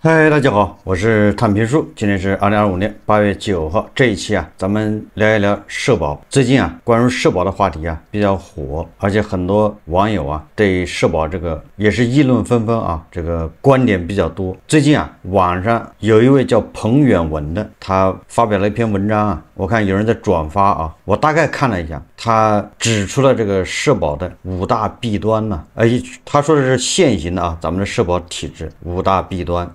嗨，大家好，我是探平叔。今天是2025年8月9号，这一期咱们聊一聊社保。最近关于社保的话题比较火，而且很多网友对社保这个也是议论纷纷这个观点比较多。最近网上有一位叫彭远文的，他发表了一篇文章我看有人在转发我大概看了一下，他指出了这个社保的5大弊端他说的是现行的咱们的社保体制5大弊端。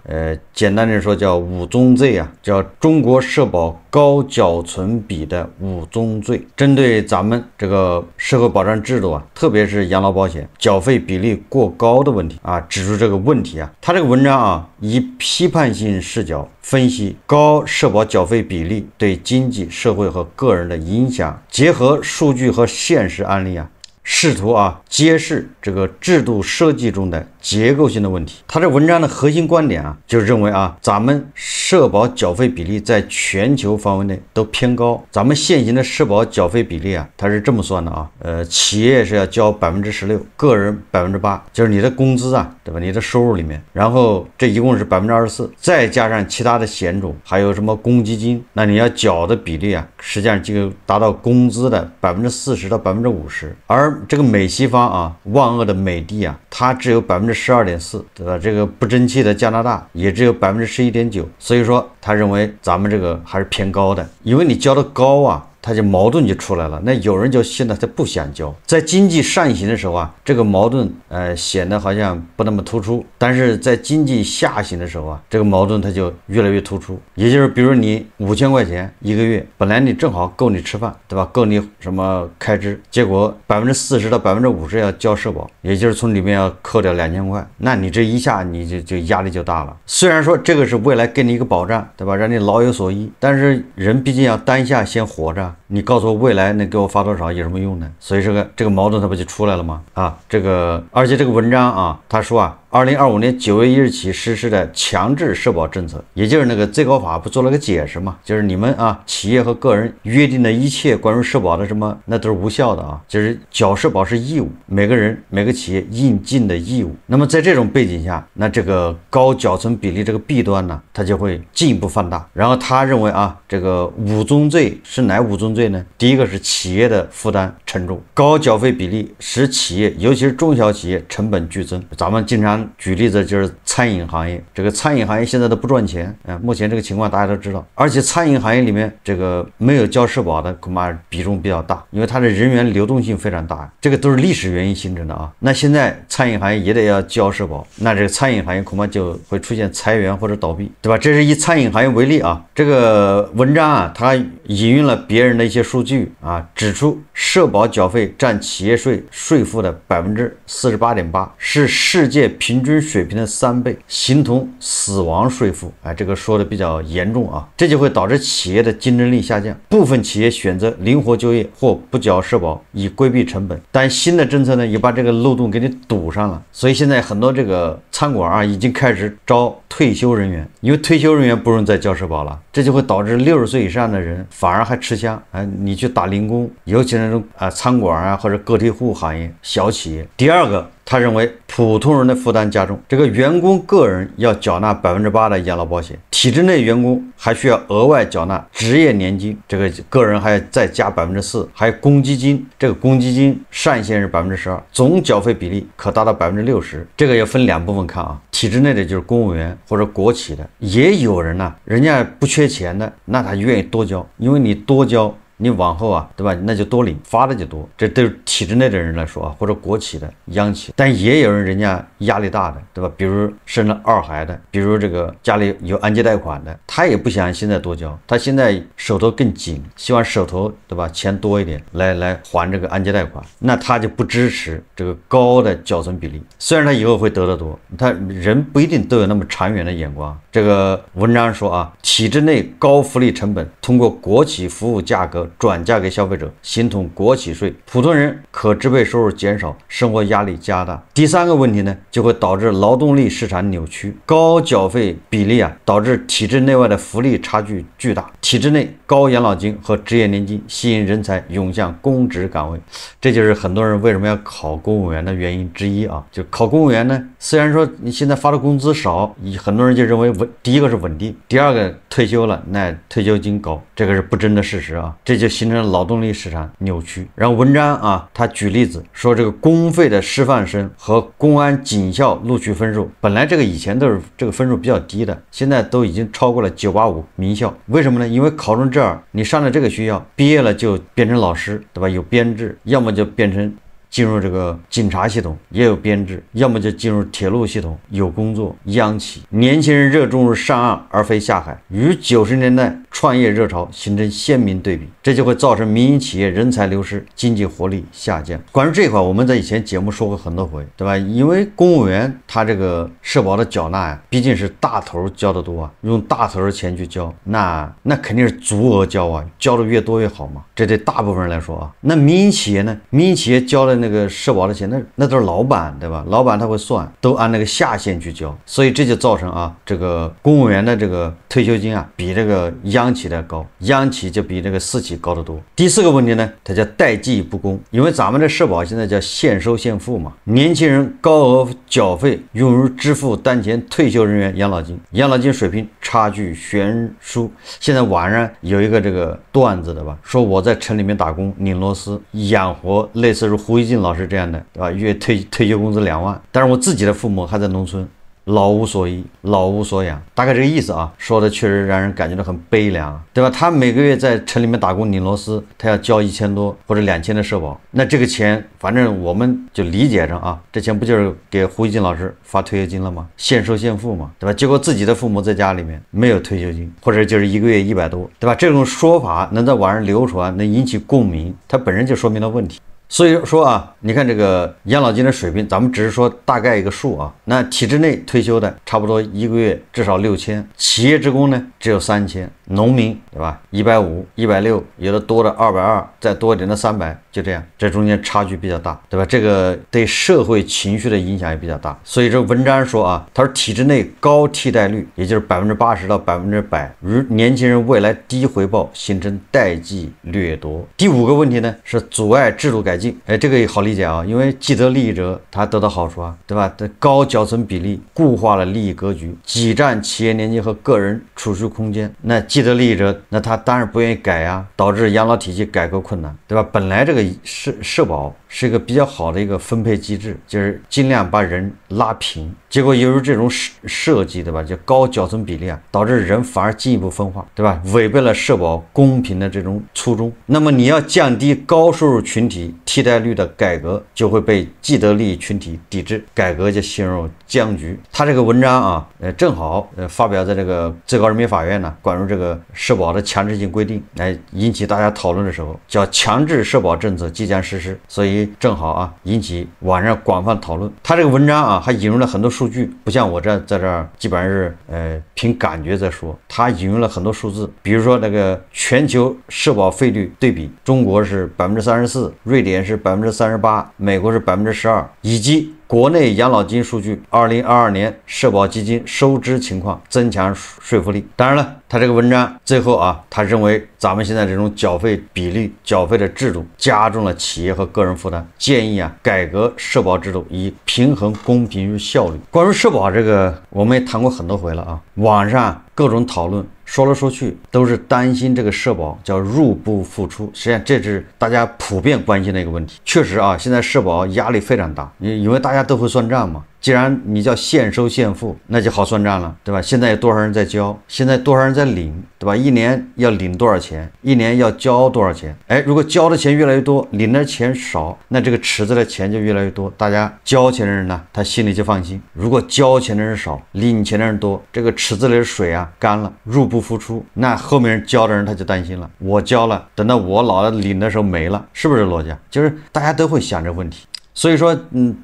简单的说叫五宗罪叫中国社保高缴存比的5宗罪，针对咱们这个社会保障制度特别是养老保险缴费比例过高的问题指出这个问题他这个文章以批判性视角分析高社保缴费比例对经济社会和个人的影响，结合数据和现实案例试图揭示这个制度设计中的结构性的问题。他这文章的核心观点就认为咱们社保缴费比例在全球范围内都偏高。咱们现行的社保缴费比例它是这么算的企业是要交16%，个人8%，就是你的工资对吧？你的收入里面，然后这一共是24%，再加上其他的险种，还有什么公积金，那你要缴的比例实际上就达到工资的40%到50%。而这个美西方万恶的美帝它只有12.4%，对吧？这个不争气的加拿大也只有11.9%，所以说他认为咱们这个还是偏高的，因为你交的高它就矛盾就出来了。那有人就现在他不想交，在经济上行的时候这个矛盾显得好像不那么突出，但是在经济下行的时候这个矛盾它就越来越突出。也就是比如你5000块钱一个月，本来你正好够你吃饭，对吧？够你什么开支，结果40%到50%要交社保，也就是从里面要扣掉2000块，那你这一下你就压力就大了。虽然说这个是未来给你一个保障，对吧？让你老有所依，但是人毕竟要当下先活着，你告诉我未来能给我发多少有什么用呢？所以这个矛盾它不就出来了吗？而且这个文章他说2025年9月1日起实施的强制社保政策，也就是那个最高法不做了个解释嘛，就是你们企业和个人约定的一切关于社保的什么，那都是无效的就是缴社保是义务，每个人每个企业应尽的义务。那么在这种背景下，那这个高缴存比例这个弊端呢，它就会进一步放大。然后他认为这个5宗罪是哪5宗罪呢？第一个是企业的负担沉重，高缴费比例使企业尤其是中小企业成本剧增。咱们经常举例子就是餐饮行业，这个餐饮行业现在都不赚钱目前这个情况大家都知道。而且餐饮行业里面这个没有交社保的恐怕比重比较大，因为它的人员流动性非常大，这个都是历史原因形成的那现在餐饮行业也得要交社保，那这个餐饮行业恐怕就会出现裁员或者倒闭，对吧？这是以餐饮行业为例这个文章它引用了别人的一些数据指出社保缴费占企业税负的48.8%，是世界平均水平的3倍，形同死亡税负这个说的比较严重这就会导致企业的竞争力下降，部分企业选择灵活就业或不缴社保以规避成本，但新的政策呢也把这个漏洞给你堵上了。所以现在很多这个餐馆已经开始招退休人员，因为退休人员不用再交社保了，这就会导致60岁以上的人反而还吃香你去打零工，尤其是那种餐馆或者个体户行业小企业。第二个，他认为普通人的负担加重，这个员工个人要缴纳8%的养老保险，体制内员工还需要额外缴纳职业年金，这个个人还要再加4%，还有公积金，这个公积金上限是12%，总缴费比例可达到60%。这个要分2部分看体制内的就是公务员或者国企的，也有人人家不缺钱的，那他愿意多交，因为你多交你往后对吧，那就多领，发的就多，这对体制内的人来说或者国企的央企。但也有人家压力大的，对吧？比如生了2孩的，比如这个家里有按揭贷款的，他也不想现在多交，他现在手头更紧，希望手头对吧钱多一点来还这个按揭贷款，那他就不支持这个高的缴存比例。虽然他以后会得多，他人不一定都有那么长远的眼光。这个文章说体制内高福利成本通过国企服务价格转嫁给消费者，形同国企税，普通人可支配收入减少，生活压力加大。第三个问题呢，就会导致劳动力市场扭曲，高缴费比例导致体制内外的福利差距巨大，体制内高养老金和职业年金吸引人才涌向公职岗位，这就是很多人为什么要考公务员的原因之一啊。就考公务员呢，虽然说你现在发的工资少，很多人就认为第一个是稳定，第二个退休了那退休金高，这个是不争的事实啊，这就形成了劳动力市场扭曲。然后文章他举例子说，这个公费的师范生和公安警校录取分数，本来这个以前都是这个分数比较低的，现在都已经超过了985名校。为什么呢？因为考中这儿，你上了这个学校，毕业了就变成老师，对吧？有编制，要么就变成进入这个警察系统，也有编制，要么就进入铁路系统，有工作，央企。年轻人热衷于上岸而非下海，与90年代创业热潮形成鲜明对比，这就会造成民营企业人才流失，经济活力下降。关于这一块，我们在以前节目说过很多回，对吧？因为公务员他这个社保的缴纳毕竟是大头交的多用大头的钱去交，那肯定是足额交交的越多越好嘛。这对大部分人来说那民营企业呢？民营企业交的那个社保的钱，那都是老板，对吧？老板他会算，都按那个下限去交，所以这就造成这个公务员的这个退休金比这个央企的高，央企就比这个私企高得多。第四个问题呢，它叫代际不公，因为咱们的社保现在叫现收现付嘛，年轻人高额缴费用于支付当前退休人员养老金，养老金水平差距悬殊。现在网上有一个这个段子的吧，说我在城里面打工拧螺丝养活类似于胡一静老师这样的，对吧？月退休工资2万，但是我自己的父母还在农村，老无所依，老无所养，大概这个意思说的确实让人感觉到很悲凉对吧？他每个月在城里面打工拧螺丝，他要交1000多或者2000的社保，那这个钱反正我们就理解成这钱不就是给胡一金老师发退休金了吗？现收现付嘛，对吧？结果自己的父母在家里面没有退休金，或者就是一个月100多，对吧？这种说法能在网上流传，能引起共鸣，它本身就说明了问题。所以说你看这个养老金的水平，咱们只是说大概一个数那体制内退休的差不多一个月至少6000，企业职工呢只有3000，农民对吧150、160，有的多的220，再多一点的300，就这样，这中间差距比较大，对吧？这个对社会情绪的影响也比较大。所以这文章说他说体制内高替代率，也就是80%到100%，与年轻人未来低回报形成代际掠夺。第5个问题呢是阻碍制度改进。这个也好理解因为既得利益者他得到好处对吧？高缴存比例固化了利益格局，挤占企业年金和个人储蓄空间。那既得利益者，那他当然不愿意改导致养老体系改革困难，对吧？本来这个社保是一个比较好的一个分配机制，就是尽量把人拉平，结果由于这种设计，对吧？就高缴存比例导致人反而进一步分化，对吧？违背了社保公平的这种初衷。那么你要降低高收入群体替代率的改革，就会被既得利益群体抵制，改革就陷入僵局。他这个文章正好发表在这个最高人民法院关于这个社保的强制性规定来引起大家讨论的时候，叫强制社保政策即将实施，所以正好引起网上广泛讨论。他这个文章还引用了很多数据，不像我在这儿基本上是凭感觉在说，他引用了很多数字，比如说那个全球社保费率对比，中国是34%，瑞典是38%，美国是12%，以及国内养老金数据，2022年社保基金收支情况，增强说服力。当然了，他这个文章最后他认为咱们现在这种缴费比例、缴费的制度加重了企业和个人负担，建议改革社保制度，以平衡公平与效率。关于社保这个，我们也谈过很多回了网上各种讨论。说来说去都是担心这个社保叫入不敷出，实际上这是大家普遍关心的一个问题。确实现在社保压力非常大，因为大家都会算账嘛。既然你叫现收现付，那就好算账了，对吧？现在有多少人在交，现在多少人在领，对吧？一年要领多少钱，一年要交多少钱？如果交的钱越来越多，领的钱少，那这个池子的钱就越来越多，大家交钱的人呢，他心里就放心。如果交钱的人少，领钱的人多，这个池子里的水干了，入不敷出，那后面人交的人他就担心了，我交了，等到我老了领的时候没了，是不是逻辑？就是大家都会想这问题。所以说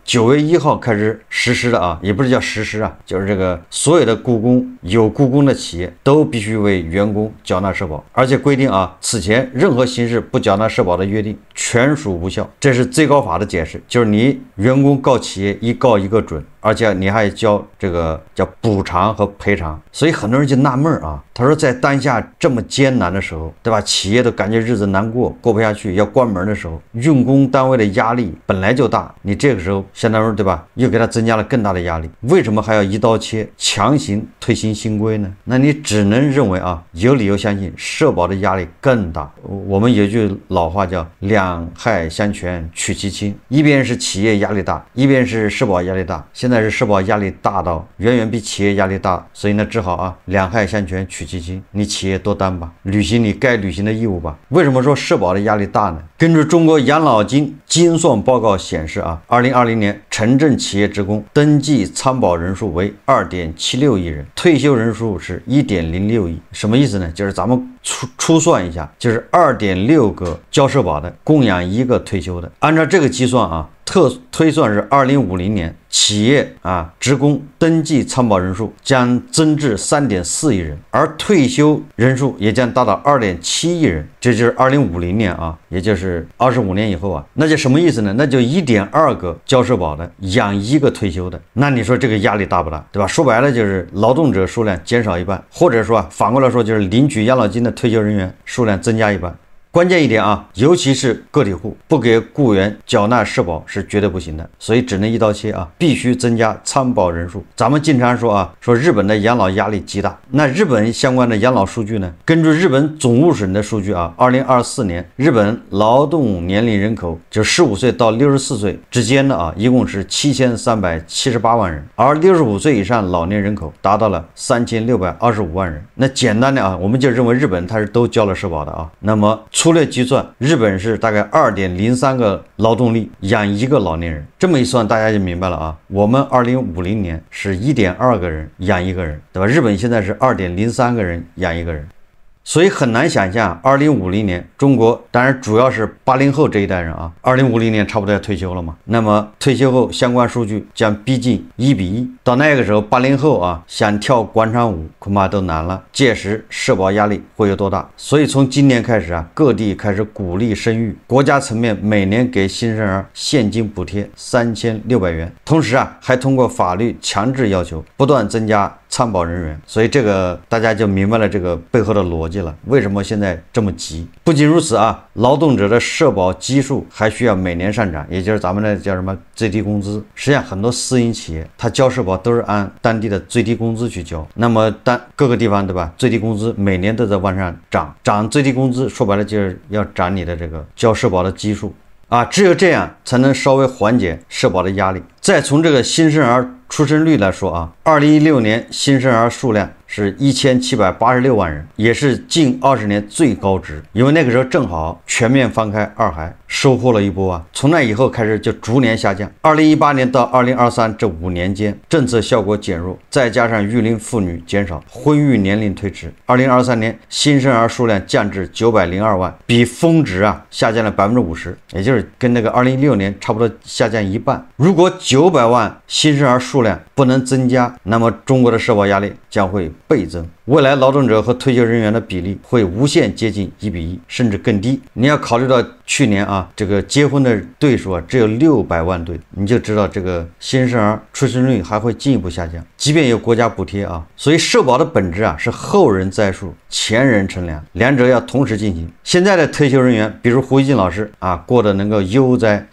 9月1号开始实施的啊，也不是叫实施啊，就是这个所有的雇工有雇工的企业都必须为员工缴纳社保，而且规定啊，此前任何形式不缴纳社保的约定全属无效。这是最高法的解释，就是你员工告企业一告一个准，而且你还交这个叫补偿和赔偿。所以很多人就纳闷啊，他说在当下这么艰难的时候，对吧？企业都感觉日子难过，过不下去，要关门的时候，用工单位的压力本来就大，你这个时候相当于对吧，又给他增加了更大的压力，为什么还要一刀切，强行推行新规呢？那你只能认为啊，有理由相信社保的压力更大。我们有句老话叫两害相权取其轻，一边是企业压力大，一边是社保压力大，现在是社保压力大到远远比企业压力大，所以呢只好啊两害相权取其轻，你企业多担吧，履行你该履行的义务吧。为什么说社保的压力大呢？根据中国养老金精算报告显示啊，2020年城镇企业职工登记参保人数为2.76亿人，退休人数是1.06亿。什么意思呢？就是咱们初算一下，就是2.6个交社保的供养1个退休的。按照这个计算啊，推算是2050年企业职工登记参保人数将增至3.4亿人，而退休人数也将达到2.7亿人。这就是2050年啊，也就是25年以后啊。那就什么意思呢？那就1.2个交社保的养1个退休的。那你说这个压力大不大？对吧？说白了就是劳动者数量减少一半，或者说反过来说就是领取养老金的退休人员数量增加一半。关键一点啊，尤其是个体户不给雇员缴纳社保是绝对不行的，所以只能一刀切啊，必须增加参保人数。咱们经常说日本的养老压力极大，那日本相关的养老数据呢？根据日本总务省的数据啊，2024年日本劳动年龄人口就15岁到64岁之间的一共是7378万人，而65岁以上老年人口达到了3625万人。那简单的我们就认为日本它是都交了社保的啊，那么粗略计算，日本是大概2.03个劳动力养1个老年人。这么一算，大家就明白了啊。我们2050年是1.2个人养1个人，对吧？日本现在是2.03个人养1个人。所以很难想象2050年中国，当然主要是80后这一代人啊，2050年差不多要退休了嘛。那么退休后相关数据将逼近1比1，到那个时候80后想跳广场舞恐怕都难了。届时社保压力会有多大？所以从今年开始各地开始鼓励生育，国家层面每年给新生儿现金补贴3600元，同时还通过法律强制要求不断增加参保人员。所以这个大家就明白了这个背后的逻辑了，为什么现在这么急？不仅如此劳动者的社保基数还需要每年上涨，也就是咱们的叫什么最低工资。实际上很多私营企业它交社保都是按当地的最低工资去交，那么各个地方对吧，最低工资每年都在往上涨最低工资，说白了就是要涨你的这个交社保的基数只有这样才能稍微缓解社保的压力。再从这个新生儿出生率来说2016年新生儿数量是1786万人，也是近20年最高值。因为那个时候正好全面放开2孩，收获了一波从那以后开始就逐年下降。2018年到2023这5年间，政策效果减弱，再加上育龄妇女减少，婚育年龄推迟，2023年新生儿数量降至902万，比峰值下降了50%，也就是跟那个2016年差不多下降一半。如果900万新生儿数量不能增加，那么中国的社保压力将会倍增。未来劳动者和退休人员的比例会无限接近1比1，甚至更低。你要考虑到去年这个结婚的对数只有600万对，你就知道这个新生儿出生率还会进一步下降，即便有国家补贴所以社保的本质是后人栽树，前人乘凉，两者要同时进行。现在的退休人员，比如胡一静老师过得能够悠哉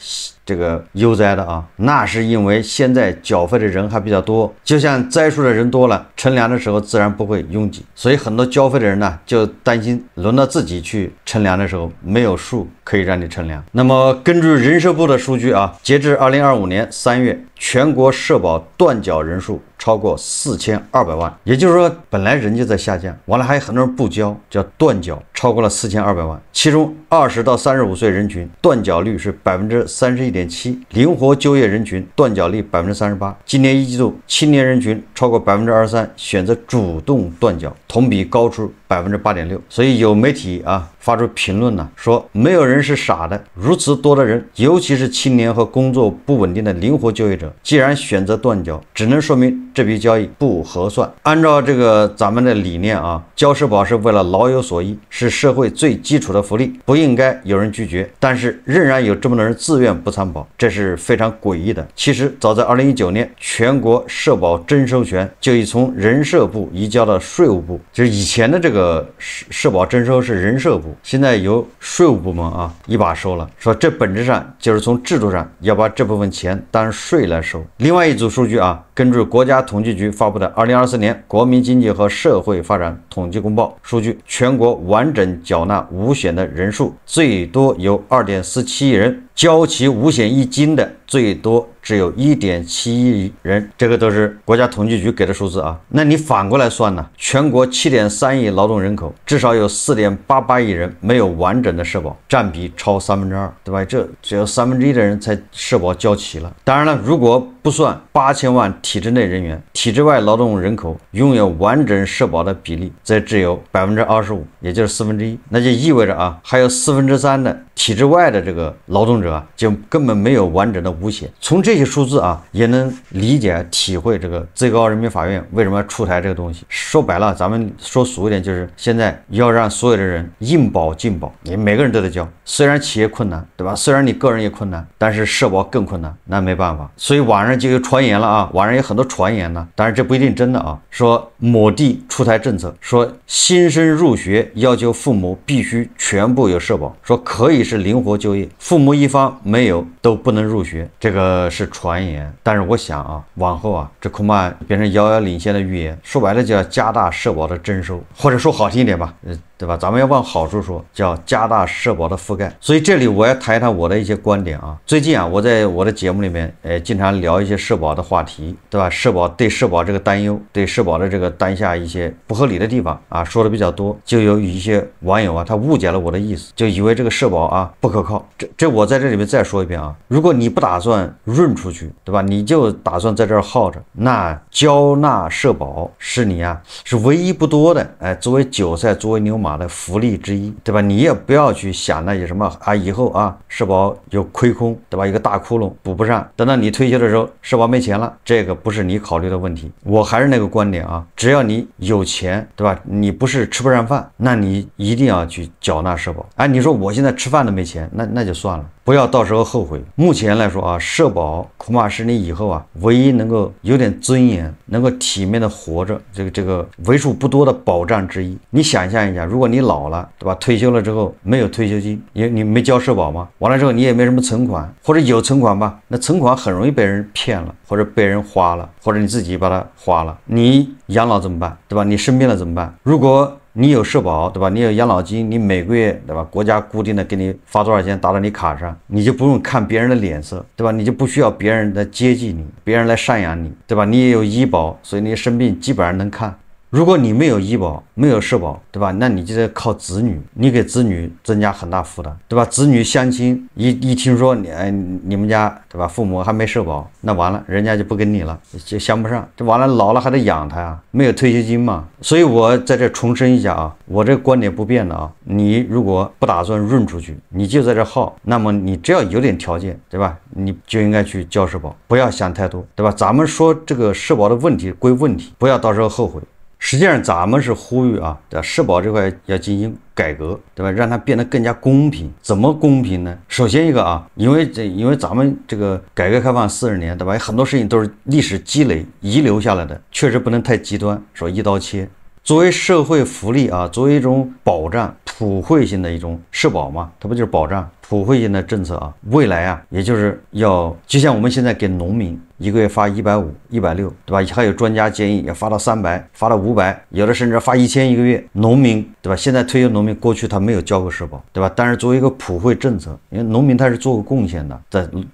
的那是因为现在缴费的人还比较多，就像栽树的人多了，乘凉的时候自然不会拥挤，所以很多交费的人呢就担心轮到自己去乘凉的时候没有树可以让你乘凉。那么根据人社部的数据截至2025年3月，全国社保断缴人数超过4200万，也就是说，本来人就在下降，完了还有很多人不交，叫断缴，超过了4200万。其中20到35岁人群断缴率是31.7%，灵活就业人群断缴率38%。今年一季度，青年人群超过23%选择主动断缴，同比高出8.6%。所以有媒体发出评论说没有人是傻的，如此多的人，尤其是青年和工作不稳定的灵活就业者，既然选择断缴，只能说明这笔交易不合算。按照这个咱们的理念交社保是为了老有所依，是社会最基础的福利，不应该有人拒绝，但是仍然有这么多人自愿不参保，这是非常诡异的。其实早在2019年，全国社保征收权就已从人社部移交到税务部，就是以前的这个社保征收是人社部，现在由税务部门一把收了，说这本质上就是从制度上要把这部分钱当税来收。另外一组数据根据国家统计局发布的2024年国民经济和社会发展统计公报数据，全国完整缴纳五险的人数最多有2.47亿人，交齐五险一金的最多只有1.7亿人，这个都是国家统计局给的数字那你反过来算呢？全国7.3亿劳动人口，至少有4.88亿人没有完整的社保，占比超2%，对吧？这只有1/3的人才社保交齐了。当然了，如果不算8000万体制内人员，体制外劳动人口拥有完整社保的比例则只有25%，也就是1/4，那就意味着还有3/4的体制外的这个劳动者就根本没有完整的五险。从这些数字也能理解体会这个最高人民法院为什么要出台这个东西。说白了，咱们说俗一点，就是现在要让所有的人应保尽保，你每个人都得交。虽然企业困难，对吧？虽然你个人也困难，但是社保更困难，那没办法。所以网上就有传言了网上有很多传言呢，当然这不一定真的说某地出台政策，说新生入学要求父母必须全部有社保，说可以是灵活就业，父母一方没有都不能入学，这个是传言。但是我想往后这恐怕变成遥遥领先的预言，说白了就要加大社保的征收，或者说好听一点吧，对吧？咱们要往好处说，叫加大社保的覆盖。所以这里我要谈一谈我的一些观点最近我在我的节目里面经常聊一些社保的话题，对吧？对社保这个担忧，对社保的这个当下一些不合理的地方说的比较多，就有一些网友他误解了我的意思，就以为这个社保不可靠。这我在这里面再说一遍如果你不打算润出去，对吧？你就打算在这儿耗着，那交纳社保是你是唯一不多的作为韭菜作为牛马的福利之一，对吧？你也不要去想那些什么以后社保有亏空，对吧？一个大窟窿补不上，等到你退休的时候社保没钱了，这个不是你考虑的问题。我还是那个观点只要你有钱，对吧？你不是吃不上饭，那你一定要去缴纳社保。你说我现在吃饭都没钱，那就算了，不要到时候后悔。目前来说社保恐怕是你以后唯一能够有点尊严，能够体面的活着这个为数不多的保障之一。你想象一下，如果你老了，对吧？退休了之后没有退休金，你没交社保吗？完了之后你也没什么存款，或者有存款吧，那存款很容易被人骗了，或者被人花了，或者你自己把它花了，你养老怎么办？对吧？你生病了怎么办？如果你有社保，对吧？你有养老金，你每个月，对吧？国家固定的给你发多少钱打到你卡上，你就不用看别人的脸色，对吧？你就不需要别人来接济你，别人来赡养你，对吧？你也有医保，所以你生病基本上能看。如果你没有医保，没有社保，对吧？那你就得靠子女，你给子女增加很大负担，对吧？子女相亲一听说你们家，对吧？父母还没社保，那完了，人家就不跟你了，就相不上，这完了老了还得养他没有退休金嘛。所以我在这重申一下我这个观点不变的你如果不打算润出去，你就在这耗，那么你只要有点条件，对吧？你就应该去交社保，不要想太多，对吧？咱们说这个社保的问题归问题，不要到时候后悔。实际上咱们是呼吁对吧？社保这块要进行改革，对吧？让它变得更加公平。怎么公平呢？首先一个因为咱们这个改革开放40年，对吧？很多事情都是历史积累遗留下来的，确实不能太极端，说一刀切。作为社会福利作为一种保障，普惠性的一种社保嘛，它不就是保障普惠性的政策啊，未来啊，也就是要就像我们现在给农民一个月发150、160，对吧？还有专家建议要发到300，发到500，有的甚至发1000一个月。农民，对吧？现在退休农民过去他没有交过社保，对吧？但是作为一个普惠政策，因为农民他是做过贡献的，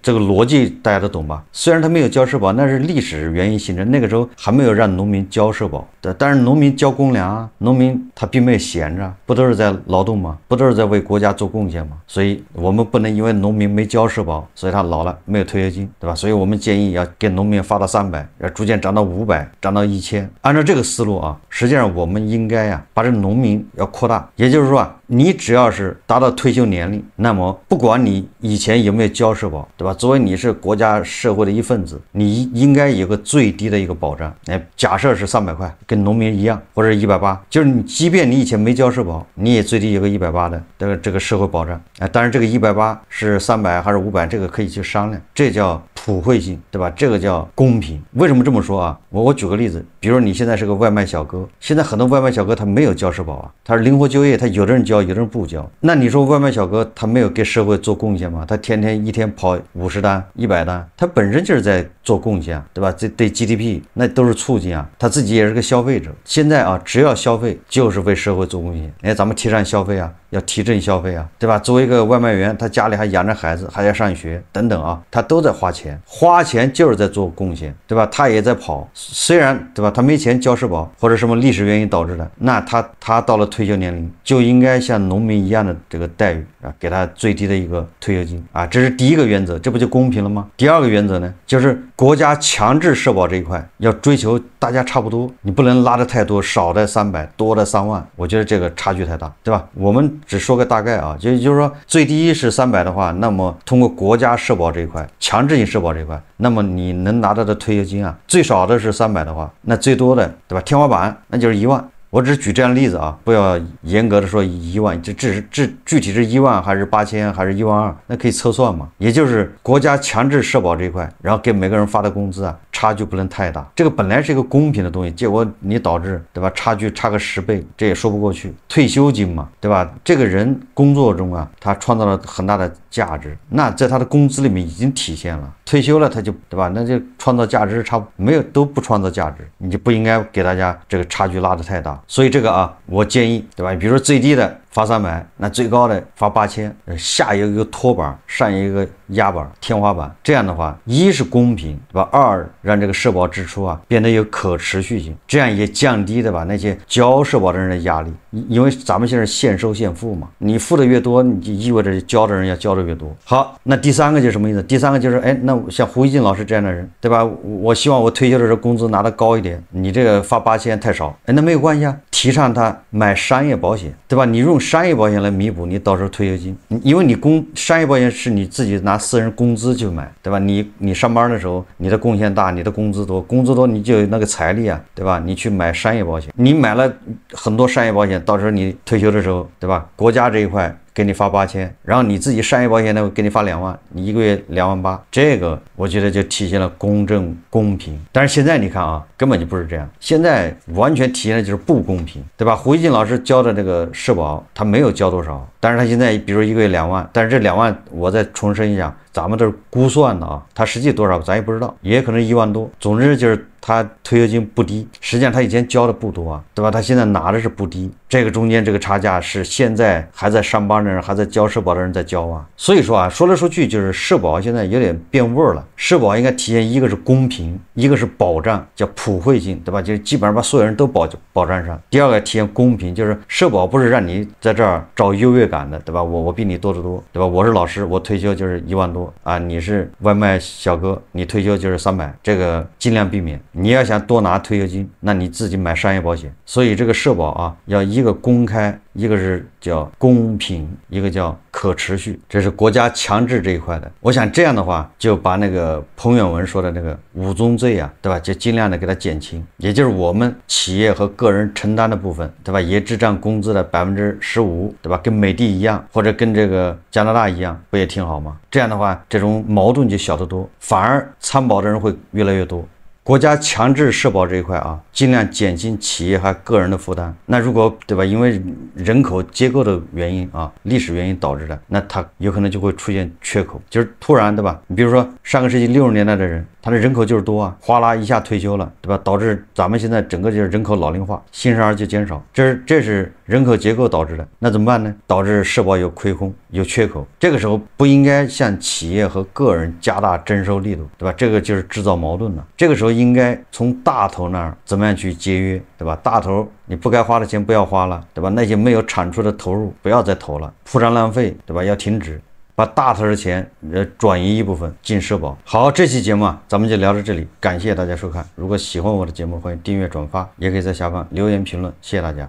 这个逻辑大家都懂吧？虽然他没有交社保，那是历史原因形成，那个时候还没有让农民交社保，对，但是农民交公粮啊，农民他并没有闲着，不都是在劳动吗？不都是在为国家做贡献吗？所以我们不能因为农民没交社保，所以他老了没有退休金，对吧？所以我们建议要给农民发到300，要逐渐涨到500，涨到1000。按照这个思路啊，实际上我们应该啊把这农民要扩大，也就是说啊，你只要是达到退休年龄，那么不管你以前有没有交社保，对吧？作为你是国家社会的一份子，你应该有个最低的一个保障。假设是300块，跟农民一样，或者180，就是你即便你以前没交社保，你也最低有个180的这个社会保障。当然这个180是300还是500，这个可以去商量，这叫普惠性，对吧？这个叫公平。为什么这么说啊？我举个例子，比如你现在是个外卖小哥，现在很多外卖小哥他没有交社保啊，他是灵活就业，他有的人交，有的人不交。那你说外卖小哥他没有给社会做贡献吗？他一天跑50单、100单，他本身就是在做贡献，对吧？这对 GDP 那都是促进啊，他自己也是个消费者。现在啊，只要消费就是为社会做贡献。咱们提倡消费啊，要提振消费啊，对吧？作为一个外卖员，他家里还养着孩子，还要上学等等啊，他都在花钱，花钱就是在做贡献，对吧？他也在跑，虽然对吧，他没钱交社保或者什么历史原因导致的，那他到了退休年龄就应该像农民一样的这个待遇啊，给他最低的一个退休金啊，这是第一个原则，这不就公平了吗？第二个原则呢，就是国家强制社保这一块要追求大家差不多，你不能拉得太多，少的300，多的3万，我觉得这个差距太大，对吧？我们只说个大概啊，就是说最低是300的话，那么通过国家社保这一块，强制性社保这一块，那么你能拿到的退休金啊，最少的是300的话，那最多的，对吧？天花板那就是1万。我只是举这样的例子啊，不要严格的说1万，这具体是1万还是8000还是12000，那可以测算嘛。也就是国家强制社保这一块，然后给每个人发的工资啊，差距不能太大。这个本来是一个公平的东西，结果你导致，对吧？差距差个10倍，这也说不过去。退休金嘛，对吧？这个人工作中啊，他创造了很大的价值，那在他的工资里面已经体现了。退休了他就，对吧？那就创造价值没有都不创造价值，你就不应该给大家这个差距拉得太大。所以这个啊，我建议，对吧？比如说最低的发300，那最高的发8000，下有一个托板，上有一个压板，天花板。这样的话，一是公平，对吧？二让这个社保支出啊变得有可持续性，这样也降低，对吧？那些交社保的人的压力，因为咱们现在现收现付嘛，你付的越多，你就意味着交的人要交的越多。好，那第三个就是什么意思？第三个就是，那像胡一静老师这样的人，对吧？我希望我退休的时候工资拿得高一点，你这个发8000太少，那没有关系啊，提倡他买商业保险，对吧？你用商业保险来弥补你到时候退休金，因为你商业保险是你自己拿私人工资去买，对吧？你上班的时候你的贡献大，你的工资多你就有那个财力啊，对吧？你去买商业保险，你买了很多商业保险，到时候你退休的时候，对吧？国家这一块给你发8000，然后你自己商业保险呢给你发2万，你一个月28000，这个我觉得就体现了公正公平。但是现在你看啊，根本就不是这样，现在完全体现的就是不公平，对吧？胡一静老师交的这个社保，他没有交多少，但是他现在比如一个月2万，但是这2万我再重申一下，咱们都是估算的啊，他实际多少咱也不知道，也可能1万多。总之就是他退休金不低，实际上他以前交的不多啊，对吧？他现在拿的是不低，这个中间这个差价是现在还在上班的人，还在交社保的人在交啊。所以说啊，说来说去就是社保现在有点变味儿了。社保应该体现一个是公平，一个是保障，叫普惠性，对吧？就是基本上把所有人都保障上。第二个体现公平，就是社保不是让你在这儿找优越感的，对吧？我比你多得多，对吧？我是老师，我退休就是1万多啊，你是外卖小哥，你退休就是300，这个尽量避免。你要想多拿退休金，那你自己买商业保险。所以这个社保啊，要一个公开，一个是叫公平，一个叫可持续，这是国家强制这一块的。我想这样的话，就把那个彭远文说的那个五宗罪啊，对吧？就尽量的给它减轻，也就是我们企业和个人承担的部分，对吧？也只占工资的15%，对吧？跟美的一样，或者跟这个加拿大一样，不也挺好吗？这样的话，这种矛盾就小得多，反而参保的人会越来越多。国家强制社保这一块啊，尽量减轻企业还个人的负担。那如果对吧，因为人口结构的原因啊，历史原因导致的，那它有可能就会出现缺口，就是突然对吧？你比如说上个世纪60年代的人，他的人口就是多啊，哗啦一下退休了，对吧？导致咱们现在整个就是人口老龄化，新生儿就减少，这是人口结构导致的。那怎么办呢？导致社保有亏空，有缺口。这个时候不应该向企业和个人加大征收力度，对吧？这个就是制造矛盾了。这个时候应该从大头那儿怎么样去节约，对吧？大头你不该花的钱不要花了，对吧？那些没有产出的投入不要再投了，铺张浪费，对吧？要停止。把大头的钱转移一部分进社保。好，这期节目咱们就聊到这里，感谢大家收看。如果喜欢我的节目，欢迎订阅转发，也可以在下方留言评论，谢谢大家。